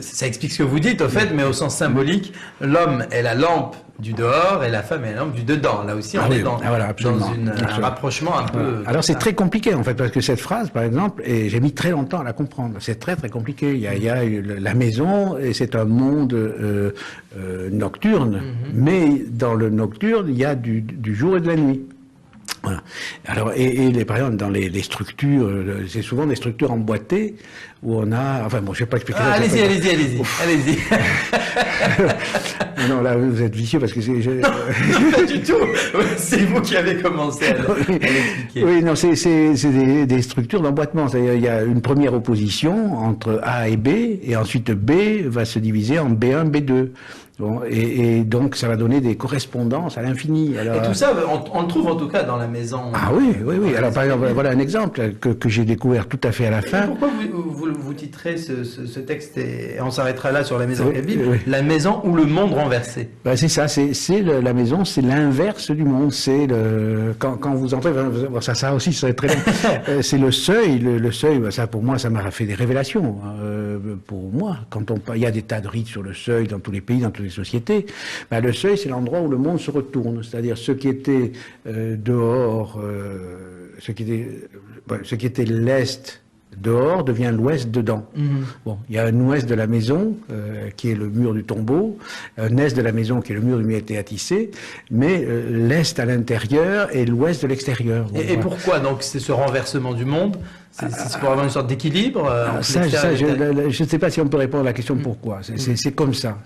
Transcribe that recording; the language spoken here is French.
Ça explique ce que vous dites, au fait, mais au sens symbolique, l'homme est la lampe du dehors et la femme est la lampe du dedans. Là aussi, on est dans, voilà, dans un rapprochement un peu... Alors c'est très compliqué, en fait, parce que cette phrase, par exemple, et j'ai mis très longtemps à la comprendre. C'est très très compliqué. Il y a la maison, et c'est un monde nocturne, mais dans le nocturne, il y a du jour et de la nuit. Voilà. Alors, par exemple, dans les structures, c'est souvent des structures emboîtées où on a, enfin bon, je sais pas expliquer. Allez-y. Non, là, vous êtes vicieux parce que c'est. Non, pas du tout. C'est vous qui avez commencé à l'expliquer. Oui, non, c'est des structures d'emboîtement. C'est-à-dire, il y a une première opposition entre A et B, et ensuite B va se diviser en B1, B2. Bon, et donc, ça va donner des correspondances à l'infini. Et tout ça, on le trouve en tout cas dans la maison. Ah oui. Alors, par exemple, voilà un exemple que j'ai découvert tout à fait à la fin. Pourquoi vous titrez ce texte, et on s'arrêtera là sur la maison Kabyle, oui. La maison ou le monde renversé? Ben, c'est ça, la maison, c'est l'inverse du monde. C'est quand vous entrez, ça aussi, ça serait très bien. C'est le seuil. Le seuil, ça pour moi, ça m'a fait des révélations. Pour moi, quand il y a des tas de rites sur le seuil dans tous les pays, dans toutes les sociétés, ben, le seuil, c'est l'endroit où le monde se retourne. C'est-à-dire ce qui était dehors, ce qui était l'est dehors devient l'ouest dedans. Bon, il y a un ouest de la maison qui est le mur du tombeau, un est de la maison qui est le mur du milité à tisser, mais l'est à l'intérieur et l'ouest de l'extérieur. Bon, et pourquoi donc c'est ce renversement du monde? C'est pour avoir une sorte d'équilibre? Je ne sais pas si on peut répondre à la question pourquoi. C'est comme ça.